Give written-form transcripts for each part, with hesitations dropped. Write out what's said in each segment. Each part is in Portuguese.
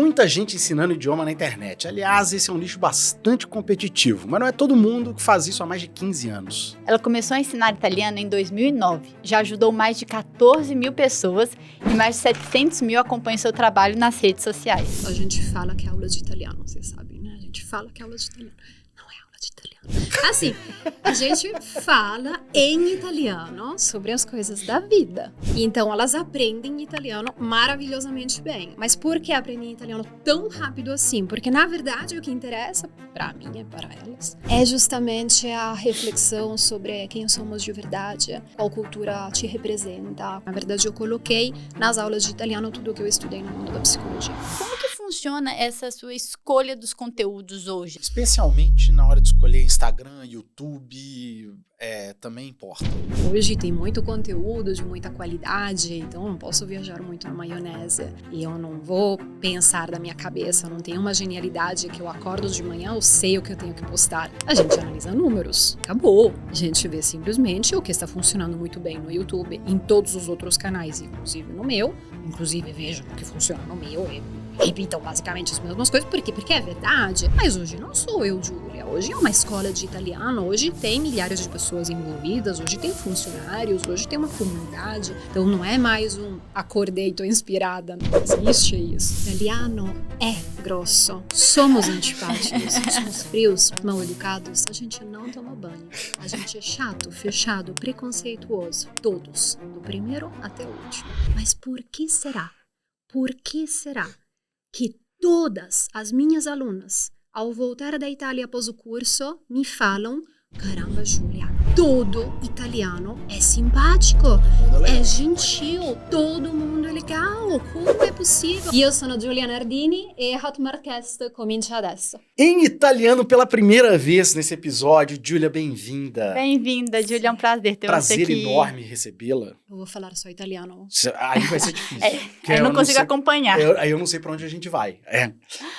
muita gente ensinando idioma na internet. Aliás, esse é um nicho bastante competitivo, mas não é todo mundo que faz isso há mais de 15 anos. Ela começou a ensinar italiano em 2009. Já ajudou mais de 14 mil pessoas e mais de 700 mil acompanham seu trabalho nas redes sociais. A gente fala que é aula de italiano, vocês sabem, né? A gente fala que é aula de italiano. Não é aula de italiano. Assim, a gente fala em italiano sobre as coisas da vida. Então, elas aprendem italiano maravilhosamente bem. Mas por que aprendem italiano tão rápido assim? Porque, na verdade, o que interessa, para mim e para elas, é justamente a reflexão sobre quem somos de verdade, qual cultura te representa. Na verdade, eu coloquei nas aulas de italiano tudo o que eu estudei no mundo da psicologia. Como que funciona essa sua escolha dos conteúdos hoje? Especialmente na hora de escolher Instagram, YouTube, também importa. Hoje tem muito conteúdo de muita qualidade, então eu não posso viajar muito na maionese. E eu não vou pensar da minha cabeça, eu não tenho uma genialidade que eu acordo de manhã, eu sei o que eu tenho que postar. A gente analisa números, acabou. A gente vê simplesmente o que está funcionando muito bem no YouTube, em todos os outros canais, inclusive no meu. Inclusive vejam o que funciona no meu e repitam basicamente as mesmas coisas. Por quê? Porque é verdade. Mas hoje não sou eu, Júlia. Hoje é uma escola de italiano, hoje tem milhares de pessoas envolvidas, hoje tem funcionários, hoje tem uma comunidade. Então não é mais um acordei, tô inspirada. Não existe isso. Italiano é grosso. Somos antipáticos, somos frios, mal educados. A gente não toma banho. A gente é chato, fechado, preconceituoso. Todos. Do primeiro até o último. Mas por que será? Por que será que todas as minhas alunas, ao voltar da Itália após o curso, me falam: caramba, Júlia, todo italiano é simpático, é gentil, todo mundo é legal, como é possível? Io sono Giulia Nardini e Hotmarcast comincia adesso. Em italiano pela primeira vez nesse episódio. Júlia, bem-vinda. Bem-vinda, Júlia, é um prazer ter você aqui. Prazer enorme recebê-la. Eu vou falar só italiano. Aí vai ser difícil. Eu não consigo acompanhar. Aí eu não sei pra onde a gente vai.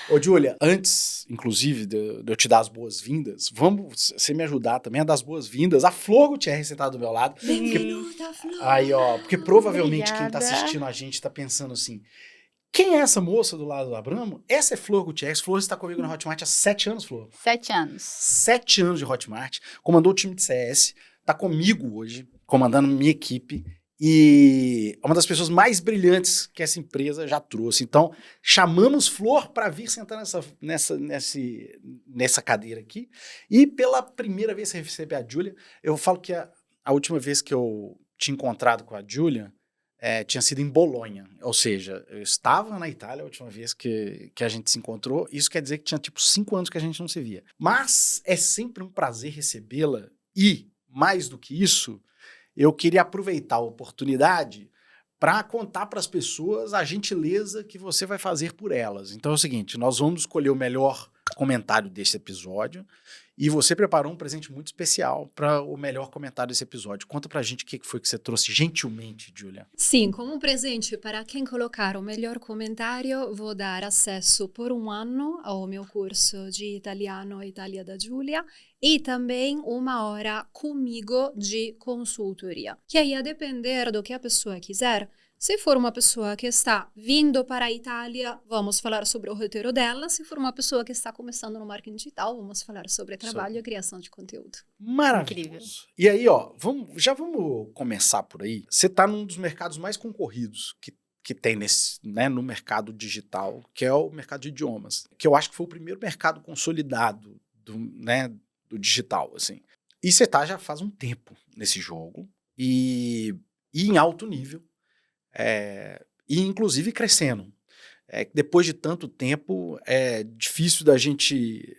Ô, Júlia, antes, inclusive, de eu te dar as boas-vindas, vamos você me ajudar também a dar as boas-vindas. A Flor Gutierrez sentada do meu lado. Aí, ó, porque provavelmente quem tá assistindo a gente tá pensando assim: quem é essa moça do lado do Abramo? Essa é Flor Gutierrez. Flor está comigo na Hotmart há 7 anos, Flor. 7 anos. 7 anos de Hotmart. Comandou o time de CS. Tá comigo hoje, comandando minha equipe. E é uma das pessoas mais brilhantes que essa empresa já trouxe. Então, chamamos Flor para vir sentar nessa cadeira aqui. E pela primeira vez que receber a Júlia, eu falo que a última vez que eu tinha encontrado com a Júlia tinha sido em Bolonha. Ou seja, eu estava na Itália a última vez que a gente se encontrou. Isso quer dizer que tinha tipo 5 anos que a gente não se via. Mas é sempre um prazer recebê-la e, mais do que isso, eu queria aproveitar a oportunidade para contar para as pessoas a gentileza que você vai fazer por elas. Então é o seguinte, nós vamos escolher o melhor comentário desse episódio e você preparou um presente muito especial para o melhor comentário desse episódio. Conta pra gente o que foi que você trouxe gentilmente, Júlia. Sim, como presente para quem colocar o melhor comentário, vou dar acesso por 1 ano ao meu curso de italiano Itália da Júlia e também 1 hora comigo de consultoria. Que aí, a depender do que a pessoa quiser, se for uma pessoa que está vindo para a Itália, vamos falar sobre o roteiro dela. Se for uma pessoa que está começando no marketing digital, vamos falar sobre trabalho e criação de conteúdo. Maravilhoso. Incrível. E aí, ó, vamos começar por aí. Você está num dos mercados mais concorridos que tem no mercado digital, que é o mercado de idiomas, que eu acho que foi o primeiro mercado consolidado do digital, assim. E você tá já faz um tempo nesse jogo e em alto nível. E inclusive crescendo. Depois de tanto tempo, é difícil da gente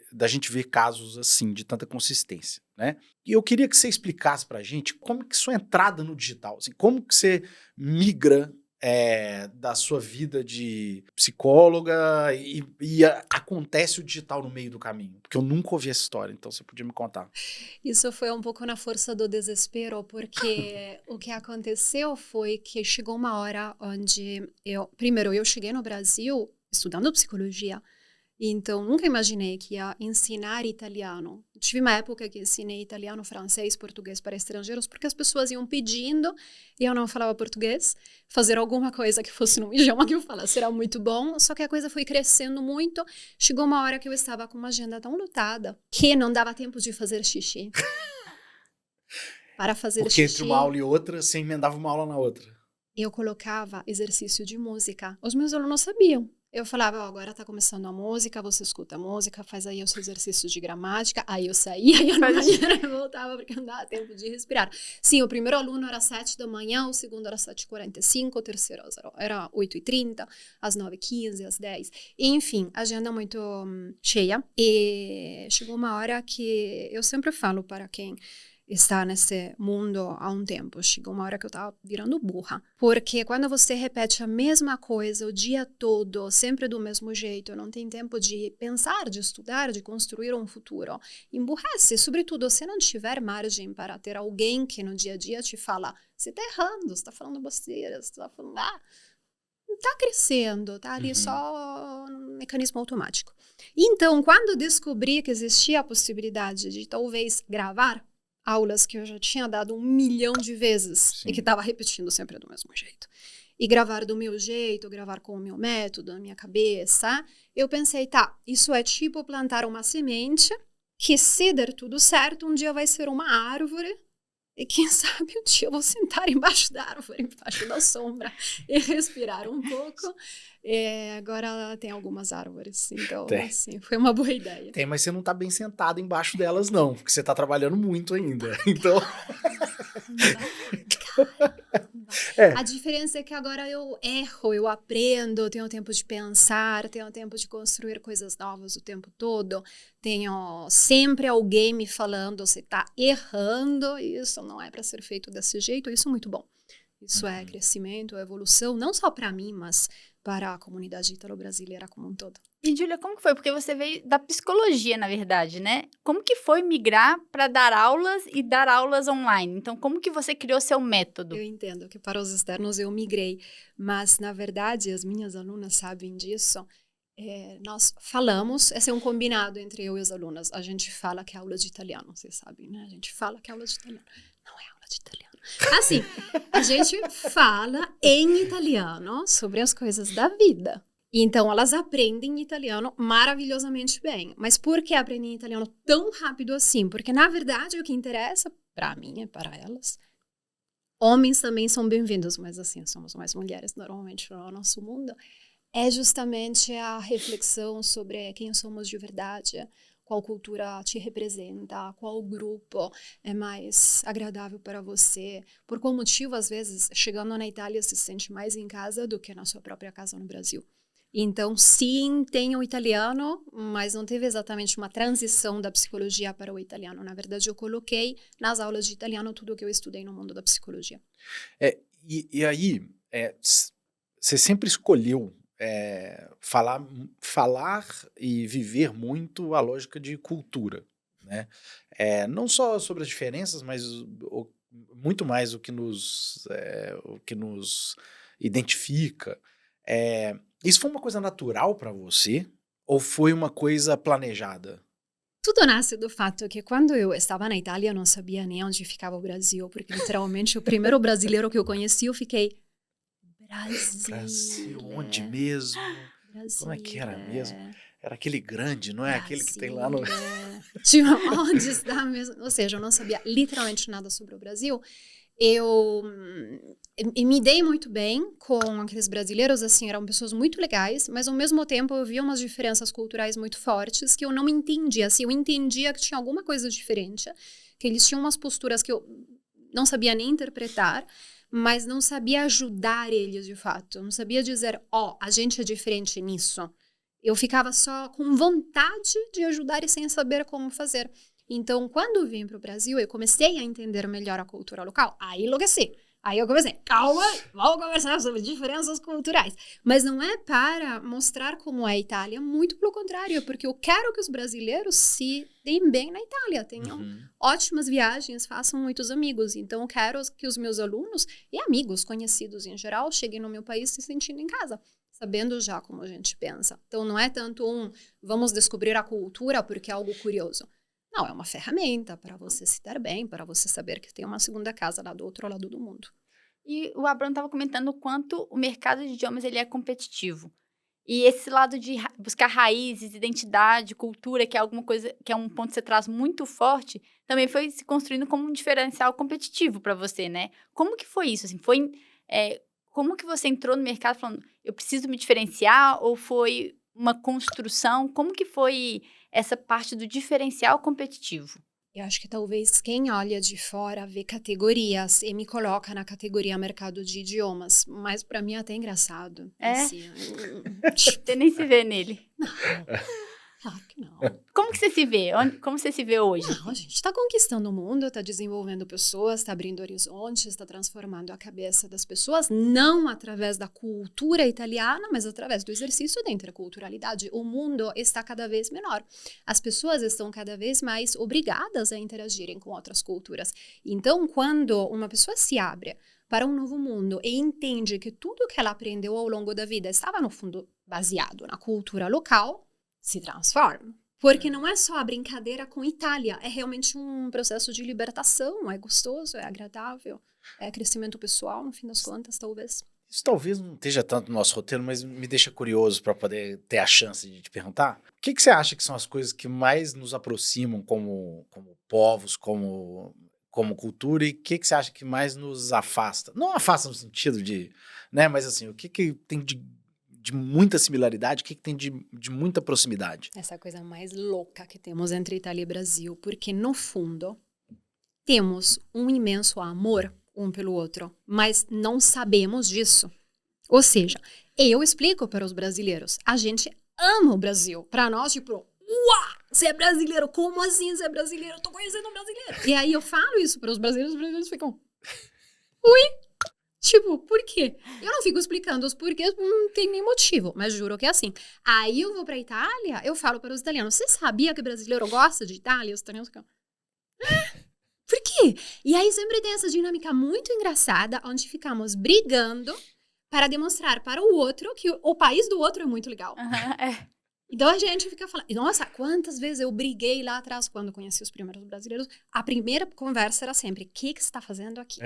ver casos assim, de tanta consistência, né? E eu queria que você explicasse pra gente como que sua entrada no digital, assim, como que você migra da sua vida de psicóloga e acontece o digital no meio do caminho, porque eu nunca ouvi essa história, então você podia me contar. Isso foi um pouco na força do desespero, porque o que aconteceu foi que chegou uma hora onde eu cheguei no Brasil estudando psicologia Então, nunca imaginei que ia ensinar italiano. Tive uma época que ensinei italiano, francês, português para estrangeiros, porque as pessoas iam pedindo e eu não falava português. Fazer alguma coisa que fosse num idioma que eu falasse era muito bom, só que a coisa foi crescendo muito. Chegou uma hora que eu estava com uma agenda tão lotada que não dava tempo de fazer xixi. Para fazer Porque xixi, entre uma aula e outra, você emendava uma aula na outra. eu colocava exercício de música. Os meus alunos sabiam. Eu falava, agora tá começando a música, você escuta a música, faz aí o seu exercício de gramática. Aí eu saía e na manhã eu voltava porque não dava tempo de respirar. Sim, o primeiro aluno era 7 da manhã, o segundo era 7h45, o terceiro era 8h30, às 9h15, às 10h. Enfim, agenda muito cheia. E chegou uma hora que eu sempre falo para quem está nesse mundo há um tempo. Chegou uma hora que eu estava virando burra. Porque quando você repete a mesma coisa o dia todo, sempre do mesmo jeito, não tem tempo de pensar, de estudar, de construir um futuro, emburrece. Sobretudo, se não tiver margem para ter alguém que no dia a dia te fala, você está errando, você está falando besteira, você está falando... Está crescendo, está ali só um mecanismo automático. Então, quando descobri que existia a possibilidade de talvez gravar aulas que eu já tinha dado 1 milhão de vezes Sim. e que estava repetindo sempre do mesmo jeito. E gravar do meu jeito, gravar com o meu método, na minha cabeça, eu pensei, tá, isso é tipo plantar uma semente que se der tudo certo, um dia vai ser uma árvore e quem sabe um dia eu vou sentar embaixo da árvore, embaixo da sombra e respirar um pouco. Agora tem algumas árvores, então assim, foi uma boa ideia. Tem, mas você não tá bem sentado embaixo delas, não, porque você tá trabalhando muito ainda. Então. A diferença é que agora eu erro, eu aprendo, eu tenho tempo de pensar, tenho tempo de construir coisas novas o tempo todo. Tenho sempre alguém me falando, você tá errando, isso não é para ser feito desse jeito, isso é muito bom. Isso é crescimento, é evolução, não só para mim, mas para a comunidade italo-brasileira como um todo. E, Júlia, como que foi? Porque você veio da psicologia, na verdade, né? Como que foi migrar para dar aulas e dar aulas online? Então, como que você criou seu método? Eu entendo que para os externos eu migrei, mas, na verdade, as minhas alunas sabem disso. Nós falamos, esse é um combinado entre eu e as alunas. A gente fala que é aula de italiano, vocês sabem, né? A gente fala que é aula de italiano. Não é aula de italiano. Assim, a gente fala em italiano sobre as coisas da vida. Então, elas aprendem italiano maravilhosamente bem. Mas por que aprendem italiano tão rápido assim? Porque, na verdade, o que interessa para mim e para elas... Homens também são bem-vindos, mas assim, somos mais mulheres normalmente no nosso mundo. É justamente a reflexão sobre quem somos de verdade, qual cultura te representa, qual grupo é mais agradável para você, por qual motivo, às vezes, chegando na Itália, se sente mais em casa do que na sua própria casa no Brasil. Então, sim, tem o italiano, mas não teve exatamente uma transição da psicologia para o italiano. Na verdade, eu coloquei nas aulas de italiano tudo o que eu estudei no mundo da psicologia. E aí, você sempre escolheu falar e viver muito a lógica de cultura, né? Não só sobre as diferenças, mas muito mais o que nos identifica. Isso foi uma coisa natural para você ou foi uma coisa planejada? Tudo nasce do fato que quando eu estava na Itália eu não sabia nem onde ficava o Brasil, porque literalmente o primeiro brasileiro que eu conheci eu fiquei... Brasil, onde mesmo? Brasília. Como é que era mesmo? Era aquele grande, não é? Brasília. Aquele que tem lá no... Tipo, onde está mesmo? Ou seja, eu não sabia literalmente nada sobre o Brasil. Eu me dei muito bem com aqueles brasileiros, assim, eram pessoas muito legais, mas ao mesmo tempo eu via umas diferenças culturais muito fortes que eu não entendia. Assim, eu entendia que tinha alguma coisa diferente, que eles tinham umas posturas que eu não sabia nem interpretar, mas não sabia ajudar eles de fato. Não sabia dizer, a gente é diferente nisso. Eu ficava só com vontade de ajudar e sem saber como fazer. Então, quando eu vim para o Brasil, eu comecei a entender melhor a cultura local. Aí enlouqueci. Aí eu comecei, calma, vamos conversar sobre diferenças culturais. Mas não é para mostrar como é a Itália, muito pelo contrário, porque eu quero que os brasileiros se deem bem na Itália, tenham ótimas viagens, façam muitos amigos. Então, eu quero que os meus alunos e amigos conhecidos em geral cheguem no meu país se sentindo em casa. sabendo já como a gente pensa. Então, não é tanto vamos descobrir a cultura porque é algo curioso. Não, é uma ferramenta para você se dar bem, para você saber que tem uma segunda casa lá do outro lado do mundo. E o Abrão estava comentando o quanto o mercado de idiomas ele é competitivo. E esse lado de buscar raízes, identidade, cultura, que é alguma coisa, que é um ponto que você traz muito forte, também foi se construindo como um diferencial competitivo para você, né? Como que foi isso? Assim, como que você entrou no mercado falando, eu preciso me diferenciar, ou foi uma construção? Como que foi essa parte do diferencial competitivo? Eu acho que talvez quem olha de fora vê categorias e me coloca na categoria mercado de idiomas, mas para mim é até engraçado. É? Assim, Você nem se vê nele. Não, claro que não. Como que você se vê? Como você se vê hoje? Não, a gente está conquistando o mundo, está desenvolvendo pessoas, está abrindo horizontes, está transformando a cabeça das pessoas, não através da cultura italiana, mas através do exercício da interculturalidade. O mundo está cada vez menor. As pessoas estão cada vez mais obrigadas a interagirem com outras culturas. Então, quando uma pessoa se abre para um novo mundo e entende que tudo que ela aprendeu ao longo da vida estava, no fundo, baseado na cultura local, se transforma. Porque não é só a brincadeira com Itália, é realmente um processo de libertação, é gostoso, é agradável, é crescimento pessoal, no fim das contas, talvez. Isso talvez não esteja tanto no nosso roteiro, mas me deixa curioso para poder ter a chance de te perguntar. O que você acha que são as coisas que mais nos aproximam como povos, como cultura, e o que você acha que mais nos afasta? Não afasta no sentido de, né, mas assim, o que tem de muita similaridade, o que tem de muita proximidade? Essa coisa mais louca que temos entre Itália e Brasil, porque no fundo temos um imenso amor um pelo outro, mas não sabemos disso. Ou seja, eu explico para os brasileiros, a gente ama o Brasil. Para nós, tipo, uau, você é brasileiro, como assim você é brasileiro? Eu tô conhecendo um brasileiro. E aí eu falo isso para os brasileiros ficam, ui? Tipo, por quê? Eu não fico explicando os porquês, não tem nem motivo, mas juro que é assim. Aí eu vou pra Itália, eu falo para os italianos, você sabia que brasileiro gosta de Itália? Os italianos ficam, por quê? E aí sempre tem essa dinâmica muito engraçada, onde ficamos brigando para demonstrar para o outro que o país do outro é muito legal. É. Então a gente fica falando, nossa, quantas vezes eu briguei lá atrás quando conheci os primeiros brasileiros. A primeira conversa era sempre, o que você tá fazendo aqui?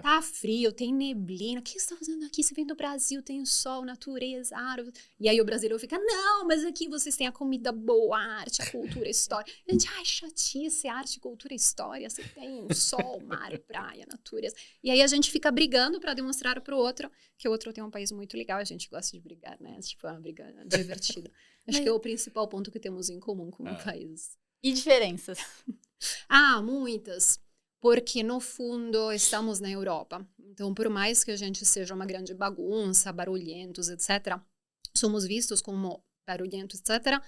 Tá frio, tem neblina, o que você tá fazendo aqui? Você vem do Brasil, tem o sol, natureza, árvore. E aí o brasileiro fica, não, mas aqui vocês têm a comida boa, a arte, a cultura, a história. A gente, ai, chatice, arte, cultura, história, você tem o sol, mar, praia, natureza. E aí a gente fica brigando pra demonstrar pro outro que o outro tem um país muito legal. A gente gosta de brigar, né? Tipo, é uma briga divertida. Acho que é o principal ponto que temos em comum com o país. E diferenças? Muitas. Porque, no fundo, estamos na Europa. Então, por mais que a gente seja uma grande bagunça, barulhentos, etc., somos vistos como barulhentos, etc.,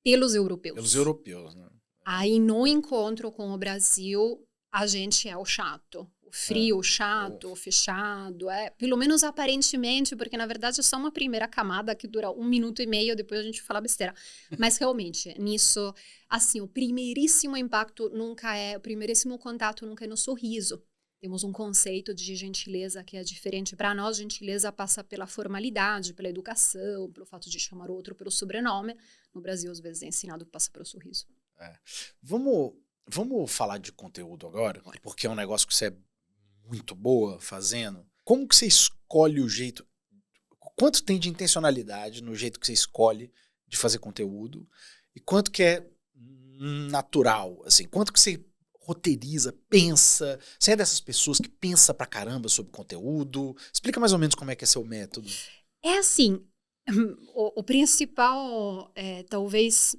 pelos europeus. Pelos europeus, né? Aí, no encontro com o Brasil, a gente é o chato. O frio, chato, fechado, pelo menos aparentemente, porque na verdade é só uma primeira camada que dura 1 minuto e meio, depois a gente fala besteira. Mas realmente, nisso, assim, o primeiríssimo impacto nunca é, o primeiríssimo contato nunca é no sorriso. Temos um conceito de gentileza que é diferente. Para nós, gentileza passa pela formalidade, pela educação, pelo fato de chamar o outro pelo sobrenome. No Brasil, às vezes, é ensinado que passa pelo sorriso. Vamos falar de conteúdo agora, porque é um negócio que você é muito boa fazendo. Como que você escolhe o jeito? Quanto tem de intencionalidade no jeito que você escolhe de fazer conteúdo? E quanto que é natural? Assim, quanto que você roteiriza, pensa? Você é dessas pessoas que pensa pra caramba sobre conteúdo? Explica mais ou menos como é que é seu método. É assim, o principal, talvez...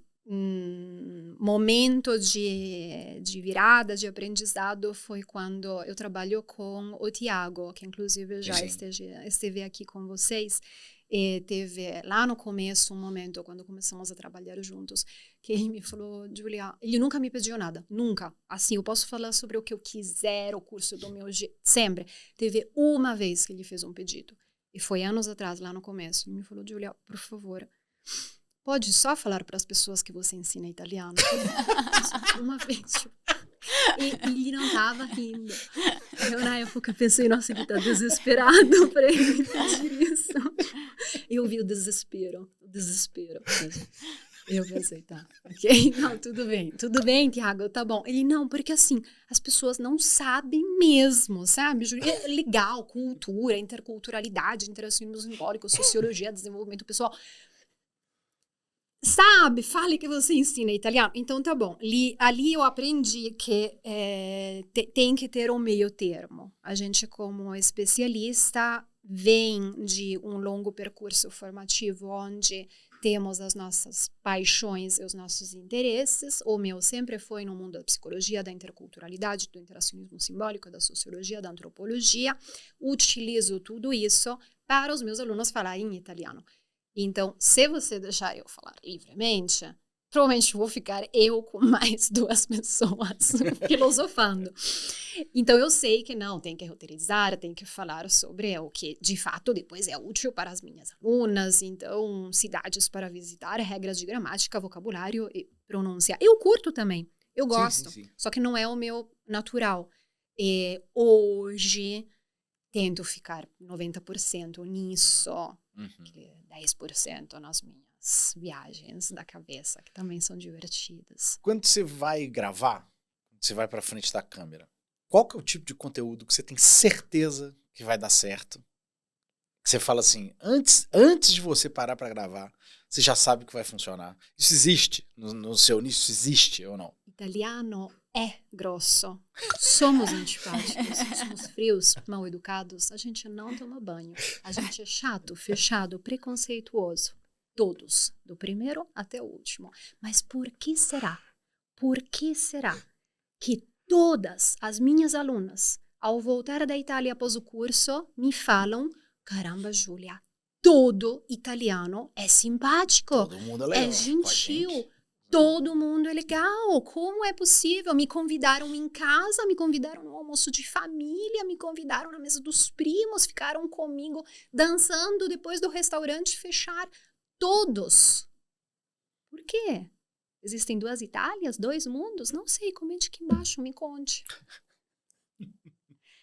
momento de virada, de aprendizado foi quando eu trabalho com o Tiago, que inclusive já esteve aqui com vocês, e teve lá no começo um momento, quando começamos a trabalhar juntos, que ele me falou, Julia, ele nunca me pediu nada, nunca, assim, eu posso falar sobre o que eu quiser, o curso do meu jeito, sempre, teve uma vez que ele fez um pedido, e foi anos atrás, lá no começo, ele me falou, Julia, por favor, pode só falar para as pessoas que você ensina italiano? Uma vez. E ele não estava rindo. Eu, na época, pensei, nossa, ele está desesperado para ele pedir isso. Eu vi o desespero. Eu pensei, tá, ok, não, tudo bem, Tiago, tá bom. Ele, não, porque assim, as pessoas não sabem mesmo, sabe? É legal, cultura, interculturalidade, interacionismo simbólico, sociologia, desenvolvimento pessoal. Sabe, fale que você ensina italiano. Então, tá bom. Ali eu aprendi que tem que ter um meio termo. A gente, como especialista, vem de um longo percurso formativo onde temos as nossas paixões e os nossos interesses. O meu sempre foi no mundo da psicologia, da interculturalidade, do interacionismo simbólico, da sociologia, da antropologia. Utilizo tudo isso para os meus alunos falarem em italiano. Então, se você deixar eu falar livremente, provavelmente vou ficar eu com mais 2 pessoas filosofando. Então, eu sei que não, tem que roteirizar, tem que falar sobre o que, de fato, depois é útil para as minhas alunas. Então, cidades para visitar, regras de gramática, vocabulário e pronúncia. Eu curto também, eu gosto, sim. Só que não é o meu natural. E hoje, tento ficar 90% nisso, 10% nas minhas viagens da cabeça, que também são divertidas. Quando você vai gravar, quando você vai pra frente da câmera, qual que é o tipo de conteúdo que você tem certeza que vai dar certo? Que você fala assim, antes de você parar pra gravar, você já sabe que vai funcionar. Isso existe no seu nicho? Isso existe ou não? Italiano é grosso. Somos antipáticos, somos frios, mal educados. A gente não toma banho. A gente é chato, fechado, preconceituoso. Todos, do primeiro até o último. Mas por que será? Por que será que todas as minhas alunas, ao voltar da Itália após o curso, me falam: caramba, Júlia, todo italiano é simpático, todo mundo é legal, é gentil, todo mundo é legal. Como é possível? Me convidaram em casa, me convidaram no almoço de família, me convidaram na mesa dos primos, ficaram comigo dançando depois do restaurante fechar. Todos. Por quê? Existem 2 Itálias, 2 mundos? Não sei, comente aqui embaixo, me conte.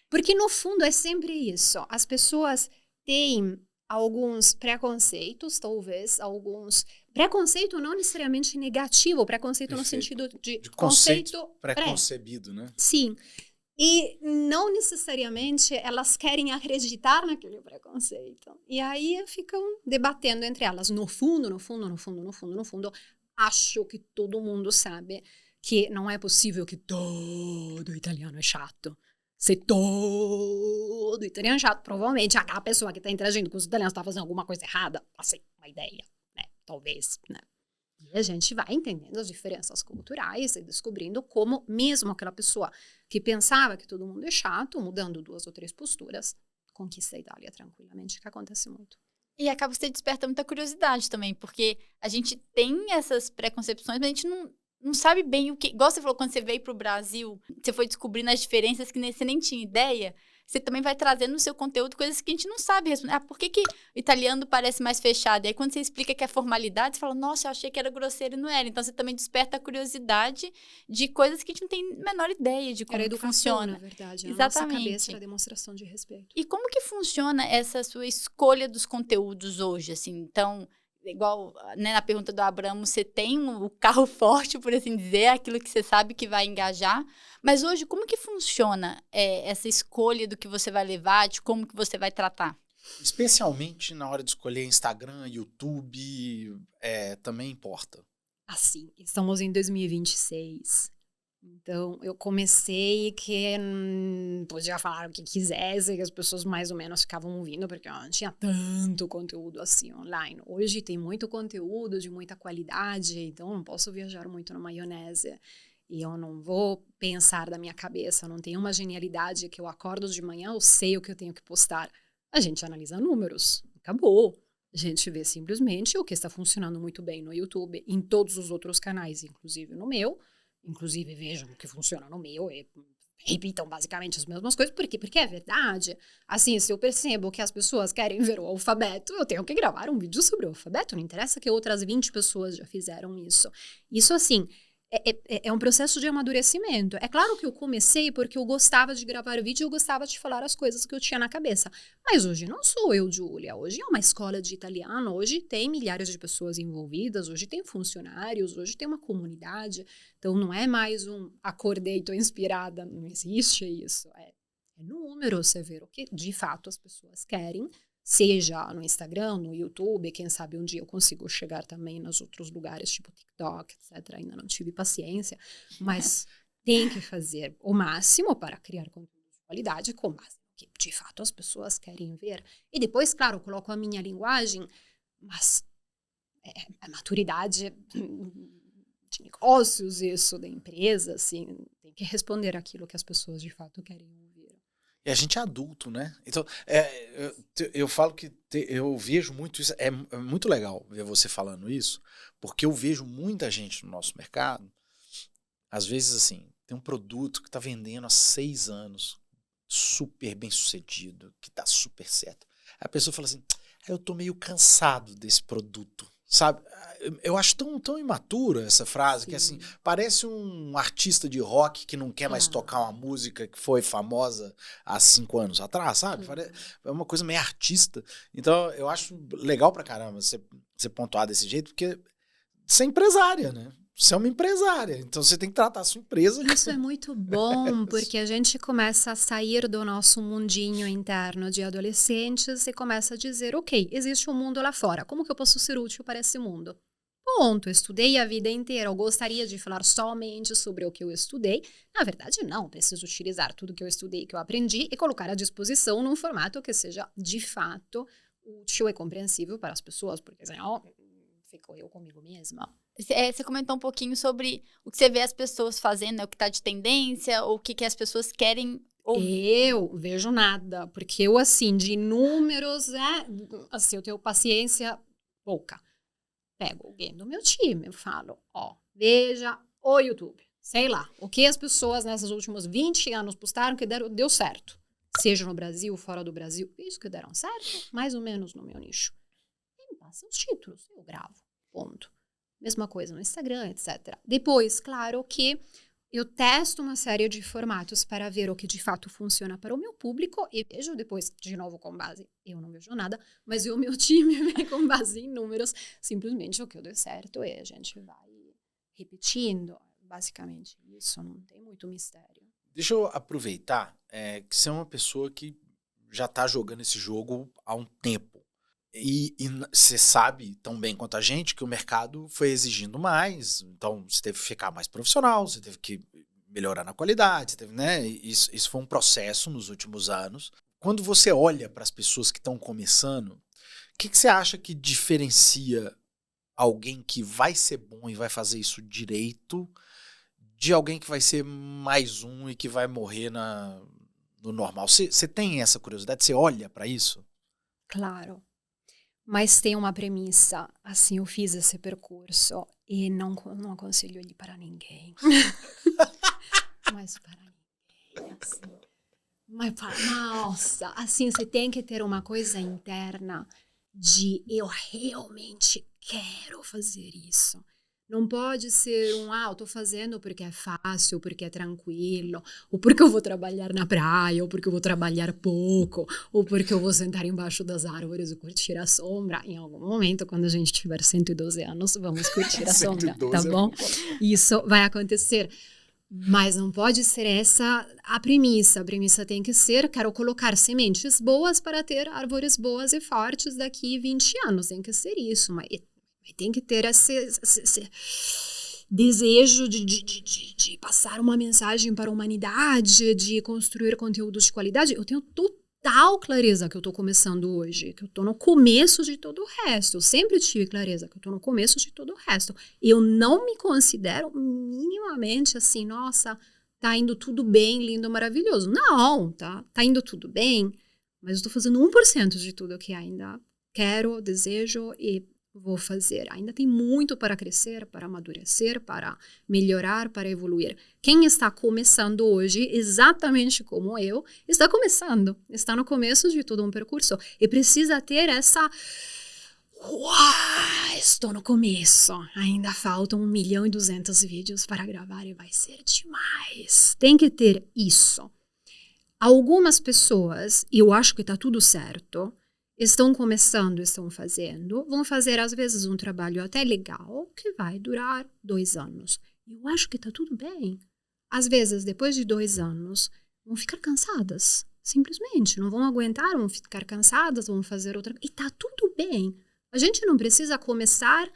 Porque no fundo é sempre isso. As pessoas têm alguns preconceitos, talvez, alguns... Preconceito não necessariamente negativo, preconceito Perfeito. No sentido de conceito preconcebido, né? Sim. E não necessariamente elas querem acreditar naquele preconceito. E aí ficam debatendo entre elas. No fundo, acho que todo mundo sabe que não é possível que todo italiano é chato. Se todo italiano é chato, provavelmente aquela pessoa que está interagindo com os italianos está fazendo alguma coisa errada. Assim, uma ideia, né? Talvez, né? E a gente vai entendendo as diferenças culturais e descobrindo como mesmo aquela pessoa que pensava que todo mundo é chato, mudando 2 ou 3 posturas, conquista a Itália tranquilamente, que acontece muito. E acaba que você desperta muita curiosidade também, porque a gente tem essas preconcepções, mas a gente não sabe bem o que... Igual você falou, quando você veio pro Brasil, você foi descobrindo as diferenças que você nem tinha ideia. Você também vai trazendo no seu conteúdo coisas que a gente não sabe responder. Ah, por que o italiano parece mais fechado? E aí, quando você explica que é formalidade, você fala, nossa, eu achei que era grosseiro e não era. Então, você também desperta a curiosidade de coisas que a gente não tem a menor ideia de como era educação, funciona. Na verdade. Exatamente. A nossa cabeça era a demonstração de respeito. E como que funciona essa sua escolha dos conteúdos hoje, assim? Então... Igual, né, na pergunta do Abramo, você tem o carro forte, por assim dizer, aquilo que você sabe que vai engajar. Mas hoje, como que funciona essa escolha do que você vai levar, de como que você vai tratar? Especialmente na hora de escolher Instagram, YouTube, também importa. Assim, estamos em 2026. Então, eu comecei que podia falar o que quisesse, que as pessoas mais ou menos ficavam ouvindo, porque não tinha tanto conteúdo assim online. Hoje tem muito conteúdo de muita qualidade, então eu não posso viajar muito na maionese. E eu não vou pensar da minha cabeça, eu não tenho uma genialidade que eu acordo de manhã, eu sei o que eu tenho que postar. A gente analisa números, acabou. A gente vê simplesmente o que está funcionando muito bem no YouTube, em todos os outros canais, inclusive no meu. Inclusive, vejam o que funciona no meu e repitam basicamente as mesmas coisas. Por quê? Porque é verdade. Assim, se eu percebo que as pessoas querem ver o alfabeto, eu tenho que gravar um vídeo sobre o alfabeto. Não interessa que outras 20 pessoas já fizeram isso. Isso, assim, É um processo de amadurecimento. É claro que eu comecei porque eu gostava de gravar vídeo, eu gostava de falar as coisas que eu tinha na cabeça. Mas hoje não sou eu, Júlia. Hoje é uma escola de italiano, hoje tem milhares de pessoas envolvidas, hoje tem funcionários, hoje tem uma comunidade. Então não é mais acordei, tô inspirada. Não existe isso. É número, você ver o que de fato as pessoas querem. Seja no Instagram, no YouTube, quem sabe um dia eu consigo chegar também nos outros lugares, tipo TikTok, etc. Ainda não tive paciência, mas tem que fazer o máximo para criar conteúdo de qualidade com base no que de fato as pessoas querem ver. E depois, claro, coloco a minha linguagem, mas a maturidade de negócios, isso, da empresa, assim, tem que responder aquilo que as pessoas de fato querem ouvir. E a gente é adulto, né? Então, eu falo que eu vejo muito isso. É muito legal ver você falando isso, porque eu vejo muita gente no nosso mercado, às vezes assim, tem um produto que está vendendo há 6 anos, super bem sucedido, que está super certo. Aí a pessoa fala assim, eu tô meio cansado desse produto, sabe? Eu acho tão imatura essa frase, que assim, parece um artista de rock que não quer mais tocar uma música que foi famosa há 5 anos atrás, sabe? É uma coisa meio artista. Então, eu acho legal pra caramba você pontuar desse jeito, porque você é empresária, né? Você é uma empresária, então você tem que tratar a sua empresa. Isso é muito bom, porque a gente começa a sair do nosso mundinho interno de adolescentes e começa a dizer, ok, existe um mundo lá fora, como que eu posso ser útil para esse mundo? Ponto, estudei a vida inteira, eu gostaria de falar somente sobre o que eu estudei. Na verdade, não, preciso utilizar tudo que eu estudei, que eu aprendi e colocar à disposição num formato que seja, de fato, útil e compreensível para as pessoas, porque senão fico eu comigo mesma. Você comentou um pouquinho sobre o que você vê as pessoas fazendo, o que está de tendência, ou o que as pessoas querem ouvir. Eu vejo nada, porque eu, assim, de números, assim, eu tenho paciência pouca. Pego alguém do meu time, eu falo, veja o YouTube, sei lá, o que as pessoas nesses últimos 20 anos postaram que deu certo. Seja no Brasil, fora do Brasil, isso que deram certo, mais ou menos no meu nicho. E me passa os títulos, eu gravo, ponto. Mesma coisa no Instagram, etc. Depois, claro que eu testo uma série de formatos para ver o que de fato funciona para o meu público e vejo depois, de novo, com base, eu não vejo nada, mas o meu time vê com base em números, simplesmente o que deu certo e a gente vai repetindo. Basicamente isso, não tem muito mistério. Deixa eu aproveitar que você é uma pessoa que já está jogando esse jogo há um tempo. E você sabe tão bem quanto a gente que o mercado foi exigindo mais, então você teve que ficar mais profissional, você teve que melhorar na qualidade, você teve, né? Isso foi um processo nos últimos anos. Quando você olha para as pessoas que estão começando, o que você acha que diferencia alguém que vai ser bom e vai fazer isso direito de alguém que vai ser mais um e que vai morrer no normal? Você tem essa curiosidade? Você olha para isso? Claro. Mas tem uma premissa, assim, eu fiz esse percurso e não aconselho ele para ninguém. Mas para ninguém, assim. Mas nossa, assim, você tem que ter uma coisa interna de eu realmente quero fazer isso. Não pode ser eu tô fazendo porque é fácil, porque é tranquilo, ou porque eu vou trabalhar na praia, ou porque eu vou trabalhar pouco, ou porque eu vou sentar embaixo das árvores e curtir a sombra. Em algum momento, quando a gente tiver 112 anos, vamos curtir a sombra, tá bom? Isso vai acontecer. Mas não pode ser essa a premissa. A premissa tem que ser, quero colocar sementes boas para ter árvores boas e fortes daqui 20 anos. Tem que ser isso, mas tem que ter esse desejo de passar uma mensagem para a humanidade, de construir conteúdos de qualidade. Eu tenho total clareza que eu estou começando hoje, que eu estou no começo de todo o resto. Eu sempre tive clareza que eu estou no começo de todo o resto. Eu não me considero minimamente assim, nossa, tá indo tudo bem, lindo, maravilhoso. Não, tá indo tudo bem, mas eu estou fazendo 1% de tudo que ainda quero, desejo e vou fazer. Ainda tem muito para crescer, para amadurecer, para melhorar, para evoluir. Quem está começando hoje, exatamente como eu, está começando. Está no começo de todo um percurso. E precisa ter essa Uau, estou no começo. Ainda faltam 1.200.000 vídeos para gravar e vai ser demais. Tem que ter isso. Algumas pessoas, e eu acho que está tudo certo, estão começando, estão fazendo, vão fazer às vezes um trabalho até legal que vai durar 2 anos. Eu acho que está tudo bem. Às vezes, depois de 2 anos, vão ficar cansadas. Simplesmente, não vão aguentar, vão ficar cansadas, vão fazer outra... E tá tudo bem. A gente não precisa começar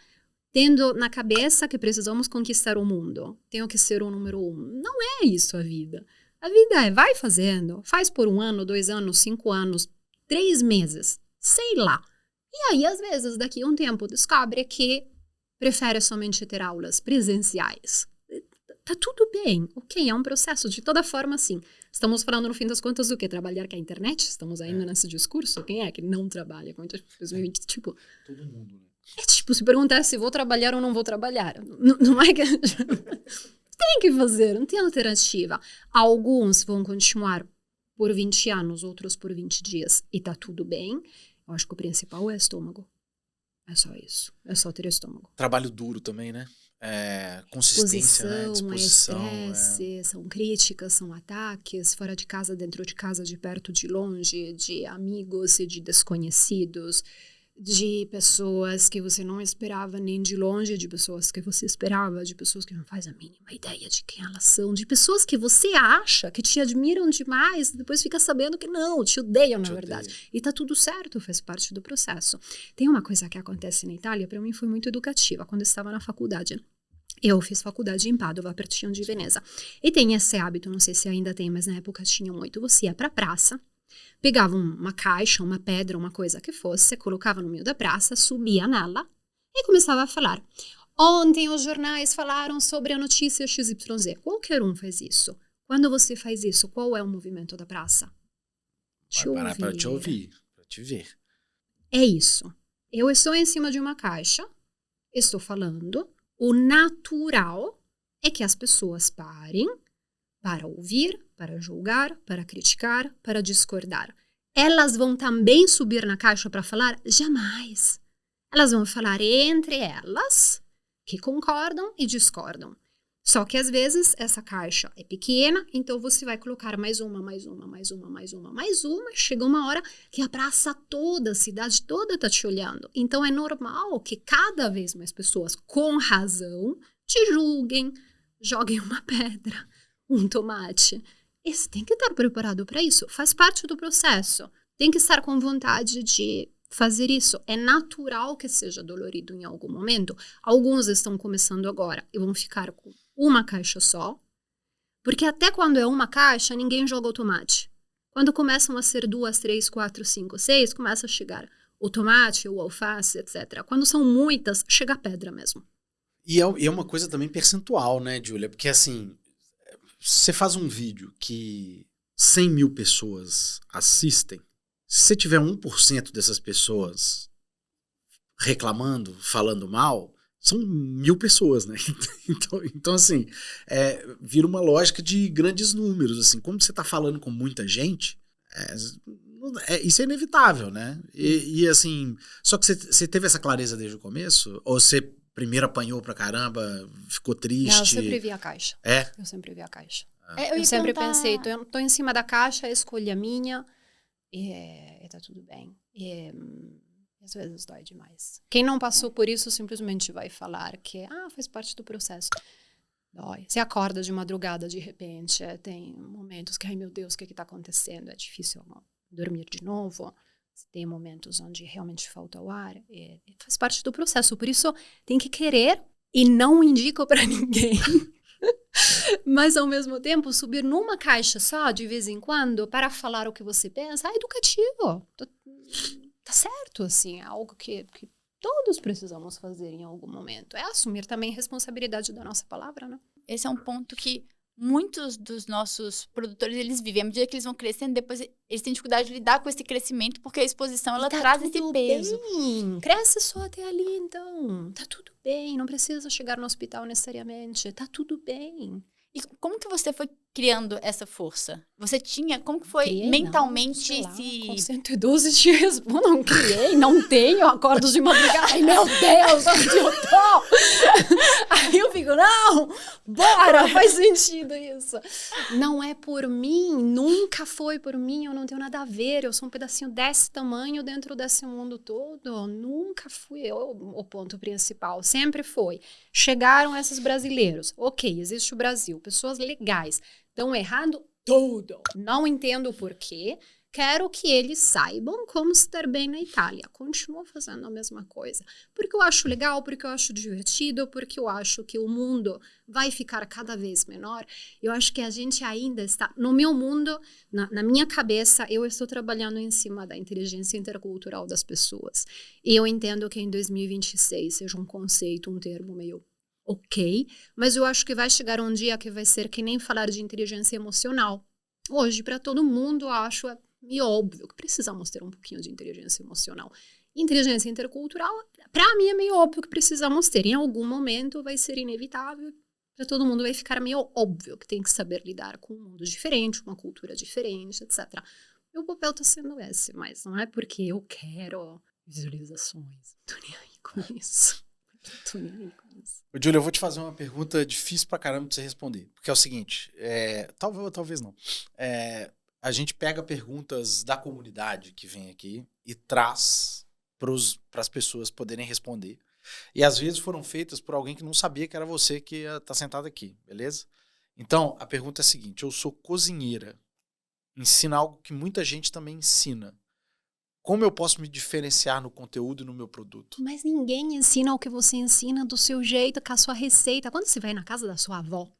tendo na cabeça que precisamos conquistar o mundo. Tenho que ser o número 1. Não é isso a vida. A vida é, vai fazendo. Faz por 1 ano, 2 anos, 5 anos, 3 meses. Sei lá. E aí, às vezes, daqui a um tempo, descobre que prefere somente ter aulas presenciais. Tá tudo bem, ok, é um processo, de toda forma, sim. Estamos falando, no fim das contas, do que? Trabalhar com a internet? Estamos ainda nesse discurso? Quem é que não trabalha com a internet? 2020, tipo... Todo mundo, né? É tipo, se perguntar se vou trabalhar ou não vou trabalhar. Não é que... Tem que fazer, não tem alternativa. Alguns vão continuar por 20 anos, outros por 20 dias. E tá tudo bem. Eu acho que o principal é estômago. É só isso. É só ter estômago. Trabalho duro também, né? Consistência, né? Disposição. É estresse, são críticas, são ataques, fora de casa, dentro de casa, de perto, de longe, de amigos e de desconhecidos, de pessoas que você não esperava nem de longe, de pessoas que você esperava, de pessoas que não faz a mínima ideia de quem elas são, de pessoas que você acha que te admiram demais, depois fica sabendo que não, te odeiam, na verdade. E tá tudo certo, faz parte do processo. Tem uma coisa que acontece na Itália, para mim foi muito educativa, quando eu estava na faculdade. Eu fiz faculdade em Padova, pertinho de Veneza. E tem esse hábito, não sei se ainda tem, mas na época tinha muito. Você ia pra praça, pegava uma caixa, uma pedra, uma coisa que fosse, colocava no meio da praça, subia nela e começava a falar. Ontem os jornais falaram sobre a notícia XYZ. Qualquer um faz isso. Quando você faz isso, qual é o movimento da praça? Vai parar para te ouvir, para te ver. É isso. Eu estou em cima de uma caixa, estou falando. O natural é que as pessoas parem para ouvir, para julgar, para criticar, para discordar. Elas vão também subir na caixa para falar? Jamais. Elas vão falar entre elas, que concordam e discordam. Só que às vezes essa caixa é pequena, então você vai colocar mais uma, e chega uma hora que a praça toda, a cidade toda está te olhando. Então é normal que cada vez mais pessoas, com razão, te julguem, joguem uma pedra, um tomate. E você tem que estar preparado para isso, faz parte do processo. Tem que estar com vontade de fazer isso. É natural que seja dolorido em algum momento. Alguns estão começando agora e vão ficar com uma caixa só, porque até quando é uma caixa, ninguém joga o tomate. Quando começam a ser 2, 3, 4, 5, 6, começa a chegar o tomate, o alface, etc. Quando são muitas, chega a pedra mesmo. E é uma coisa também percentual, né, Júlia? Porque assim, você faz um vídeo que 100 mil pessoas assistem, se você tiver 1% dessas pessoas reclamando, falando mal, são 1.000 pessoas, né? Então assim, vira uma lógica de grandes números, assim. Como você tá falando com muita gente, isso é inevitável, né? E assim, só que você teve essa clareza desde o começo? Ou você primeiro apanhou pra caramba, ficou triste? Não, eu sempre vi a caixa. Eu sempre vi a caixa. Eu sempre pensei, tô em cima da caixa, a escolha minha, e tá tudo bem. Às vezes dói demais. Quem não passou por isso simplesmente vai falar que faz parte do processo. Dói. Você acorda de madrugada de repente, tem momentos que, ai meu Deus, o que está acontecendo? É difícil dormir de novo. Tem momentos onde realmente falta o ar. Faz parte do processo. Por isso, tem que querer e não indico para ninguém. Mas, ao mesmo tempo, subir numa caixa só, de vez em quando, para falar o que você pensa, é educativo. Tá certo, assim, é algo que todos precisamos fazer em algum momento. É assumir também a responsabilidade da nossa palavra, né? Esse é um ponto que muitos dos nossos produtores, eles vivem. À medida que eles vão crescendo, depois eles têm dificuldade de lidar com esse crescimento, porque a exposição, ela traz esse peso. Bem. Cresce só até ali, então. Tá tudo bem, não precisa chegar no hospital necessariamente. Tá tudo bem. E como que você foi criando essa força? Você tinha, como que foi Criei, mentalmente não, se... Com 112 dias, não criei, não tenho, acordo de madrugada, ai meu Deus, onde eu tô? Aí eu fico, não, bora, faz sentido isso. Não é por mim, nunca foi por mim, eu não tenho nada a ver, eu sou um pedacinho desse tamanho dentro desse mundo todo, nunca fui eu o ponto principal, sempre foi. Chegaram esses brasileiros, ok, existe o Brasil, pessoas legais, estão errado tudo. Não entendo o porquê. Quero que eles saibam como estar bem na Itália. Continuo fazendo a mesma coisa. Porque eu acho legal, porque eu acho divertido, porque eu acho que o mundo vai ficar cada vez menor. Eu acho que a gente ainda está... No meu mundo, na minha cabeça, eu estou trabalhando em cima da inteligência intercultural das pessoas. E eu entendo que em 2026 seja um conceito, um termo meio... ok, mas eu acho que vai chegar um dia que vai ser que nem falar de inteligência emocional. Hoje, para todo mundo, eu acho meio óbvio que precisamos ter um pouquinho de inteligência emocional. Inteligência intercultural, para mim, é meio óbvio que precisamos ter. Em algum momento vai ser inevitável, para todo mundo vai ficar meio óbvio que tem que saber lidar com um mundo diferente, uma cultura diferente, etc. Meu papel está sendo esse, mas não é porque eu quero visualizações. Tô nem aí com isso. Ô, Júlia, eu vou te fazer uma pergunta difícil pra caramba pra você responder. Porque é o seguinte, talvez não. A gente pega perguntas da comunidade que vem aqui e traz para as pessoas poderem responder. E às vezes foram feitas por alguém que não sabia que era você que ia estar sentado aqui, beleza? Então, a pergunta é a seguinte, eu sou cozinheira, ensino algo que muita gente também ensina. Como eu posso me diferenciar no conteúdo e no meu produto? Mas ninguém ensina o que você ensina do seu jeito, com a sua receita. Quando você vai na casa da sua avó,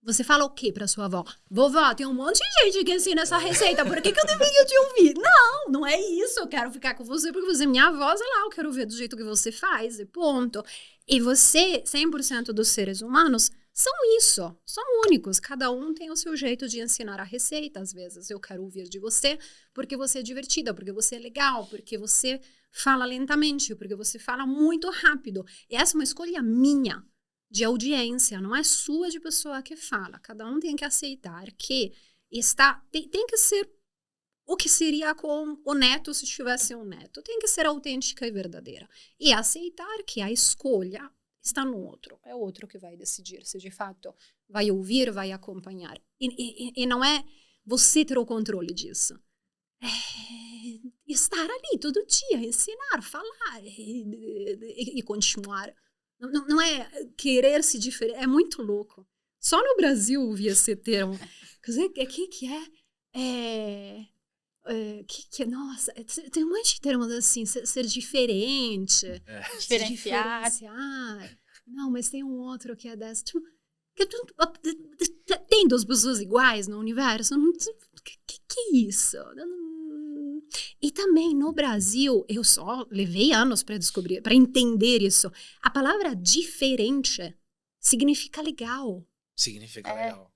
você fala o quê pra sua avó? Vovó, tem um monte de gente que ensina essa receita, por que eu deveria te ouvir? Não é isso. Eu quero ficar com você porque você é minha avó, sei lá, eu quero ver do jeito que você faz e ponto. E você, 100% dos seres humanos, são isso, são únicos, cada um tem o seu jeito de ensinar a receita, às vezes eu quero ouvir de você porque você é divertida, porque você é legal, porque você fala lentamente, porque você fala muito rápido, e essa é uma escolha minha, de audiência, não é sua de pessoa que fala, cada um tem que aceitar que tem que ser o que seria com o neto se tivesse um neto, tem que ser autêntica e verdadeira, e aceitar que a escolha está no outro, é o outro que vai decidir se de fato vai ouvir, vai acompanhar. E não é você ter o controle disso. É estar ali todo dia, ensinar, falar e continuar. Não é querer se diferenciar, é muito louco. Só no Brasil ouvir esse termo. Quer dizer, nossa, tem um monte de termos assim, ser diferente, Diferenciar. Não, mas tem um outro que é dessa. Tipo, tem duas pessoas iguais no universo? Que é isso? E também no Brasil, eu só levei anos para descobrir, para entender isso. A palavra diferente significa legal. Significa legal.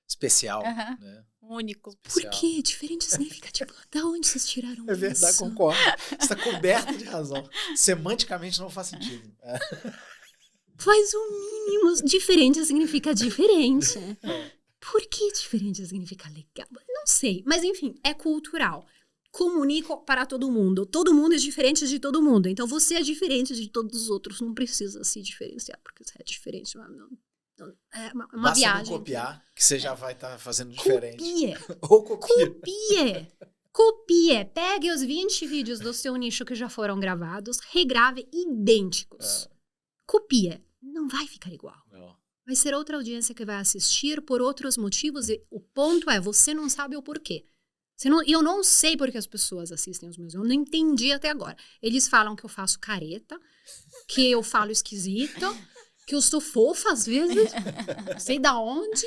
Especial. Né? Único. Especial. Por quê? Diferente significa, tipo, da onde vocês tiraram isso? É verdade, concordo. Você está coberto de razão. Semanticamente não faz sentido. Faz o mínimo. Diferente significa diferente. Por que diferente significa legal? Não sei. Mas, enfim, é cultural. Comunico para todo mundo. Todo mundo é diferente de todo mundo. Então, você é diferente de todos os outros. Não precisa se diferenciar, porque você é diferente. É uma basta viagem. Não copiar, que você já vai estar fazendo diferente. Ou Copie. Pegue os 20 vídeos do seu nicho que já foram gravados, regrave idênticos. Copie. Não vai ficar igual. Não. Vai ser outra audiência que vai assistir por outros motivos. E o ponto é, você não sabe o porquê. Eu não sei porque as pessoas assistem os meus. Eu não entendi até agora. Eles falam que eu faço careta, que eu falo esquisito, que eu sou fofa às vezes, não sei da onde.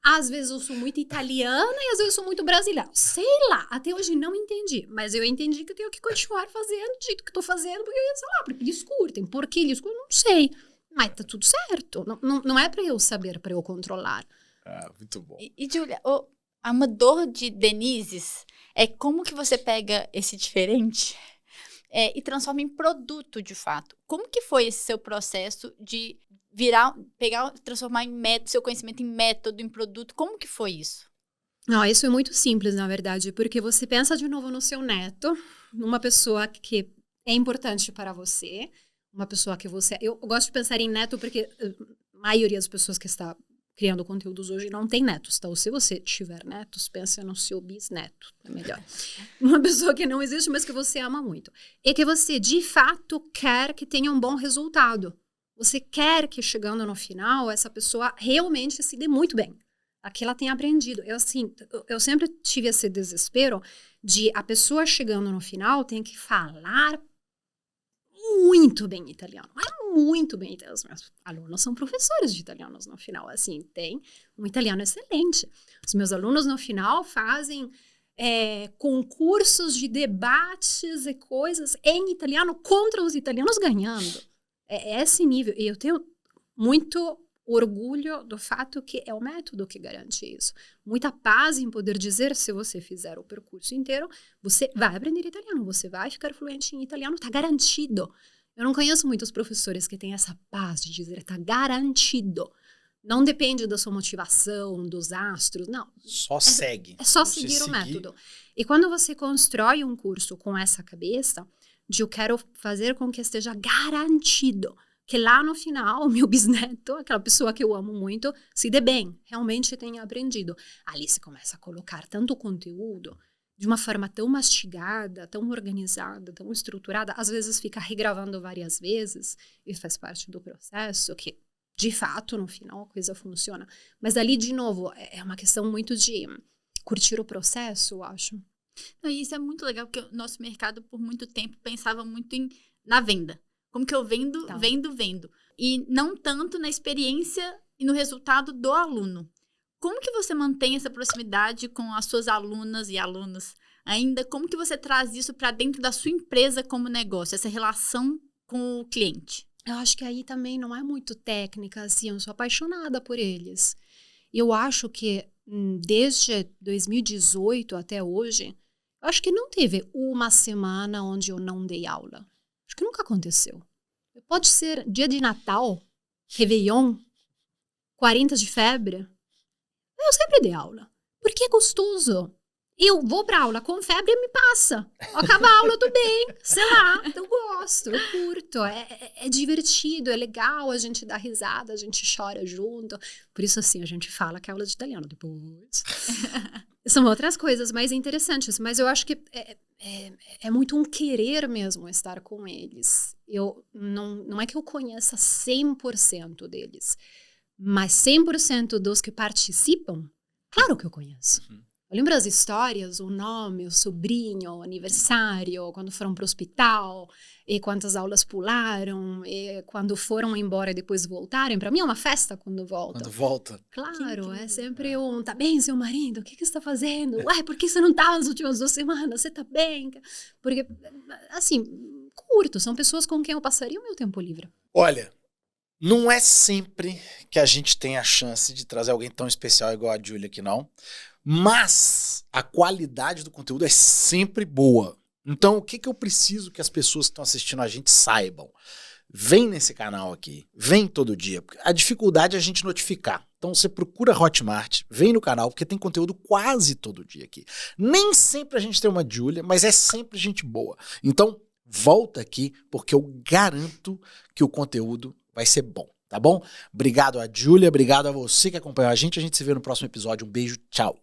Às vezes eu sou muito italiana e às vezes eu sou muito brasileira. Sei lá, até hoje não entendi. Mas eu entendi que eu tenho que continuar fazendo do jeito que estou fazendo, porque, sei lá, porque eles curtem. Por que eles curtem? Não sei. Mas tá tudo certo. Não é para eu saber, para eu controlar. Muito bom. E Júlia, uma dor de Denises é como que você pega esse diferente e transforma em produto de fato. Como que foi esse seu processo de transformar seu conhecimento em método, em produto? Como que foi isso? Não, isso é muito simples, na verdade, porque você pensa de novo no seu neto, numa pessoa que é importante para você, uma pessoa que você... Eu gosto de pensar em neto porque a maioria das pessoas que está criando conteúdos hoje não tem netos, então se você tiver netos, pensa no seu bisneto, é melhor. Uma pessoa que não existe, mas que você ama muito. E que você, de fato, quer que tenha um bom resultado. Você quer que, chegando no final, essa pessoa realmente se dê muito bem. Que ela tenha aprendido. Eu sempre tive esse desespero de a pessoa chegando no final tem que falar muito bem italiano. Mas muito bem italiano. Os meus alunos são professores de italianos no final. Assim, tem um italiano excelente. Os meus alunos no final fazem concursos de debates e coisas em italiano contra os italianos ganhando. É esse nível. E eu tenho muito orgulho do fato que é o método que garante isso. Muita paz em poder dizer, se você fizer o percurso inteiro, você vai aprender italiano, você vai ficar fluente em italiano, tá garantido. Eu não conheço muitos professores que têm essa paz de dizer, tá garantido. Não depende da sua motivação, dos astros, não. Só segue. É só seguir o método. E quando você constrói um curso com essa cabeça, de eu quero fazer com que esteja garantido, que lá no final, o meu bisneto, aquela pessoa que eu amo muito, se dê bem, realmente tenha aprendido. Ali se começa a colocar tanto conteúdo de uma forma tão mastigada, tão organizada, tão estruturada, às vezes fica regravando várias vezes e faz parte do processo, que de fato, no final, a coisa funciona. Mas ali, de novo, é uma questão muito de curtir o processo, eu acho. E isso é muito legal, porque o nosso mercado, por muito tempo, pensava muito na venda. Como que eu vendo, tá. vendo. E não tanto na experiência e no resultado do aluno. Como que você mantém essa proximidade com as suas alunas e alunos ainda? Como que você traz isso para dentro da sua empresa como negócio? Essa relação com o cliente? Eu acho que aí também não é muito técnica, assim. Eu sou apaixonada por eles. Eu acho que desde 2018 até hoje, eu acho que não teve uma semana onde eu não dei aula. Acho que nunca aconteceu. Pode ser dia de Natal, Réveillon, 40 de febre. Eu sempre dei aula. Porque é gostoso. Eu vou pra aula com febre e me passa. Acaba a aula, eu tô bem. Sei lá, eu gosto, eu curto. É divertido, é legal, a gente dá risada, a gente chora junto. Por isso, assim, a gente fala que é aula de italiano depois. São outras coisas mais interessantes, mas eu acho que é muito um querer mesmo estar com eles. Não é que eu conheça 100% deles, mas 100% dos que participam, claro que eu conheço. Eu lembro as histórias, o nome, o sobrinho, o aniversário, quando foram para o hospital, e quantas aulas pularam, e quando foram embora e depois voltarem. Para mim é uma festa quando voltam. Quando volta. Claro, é sempre tá bem, seu marido? O que você está fazendo? Ué, por que você não estava nas últimas 2 semanas? Você está bem? Porque, assim, curto, são pessoas com quem eu passaria o meu tempo livre. Olha, não é sempre que a gente tem a chance de trazer alguém tão especial igual a Giulia aqui, não. Mas a qualidade do conteúdo é sempre boa. Então, o que eu preciso que as pessoas que estão assistindo a gente saibam? Vem nesse canal aqui, vem todo dia. A dificuldade é a gente notificar. Então, você procura Hotmart, vem no canal, porque tem conteúdo quase todo dia aqui. Nem sempre a gente tem uma Giulia, mas é sempre gente boa. Então, volta aqui, porque eu garanto que o conteúdo vai ser bom. Tá bom? Obrigado a Giulia, obrigado a você que acompanhou a gente. A gente se vê no próximo episódio. Um beijo, tchau.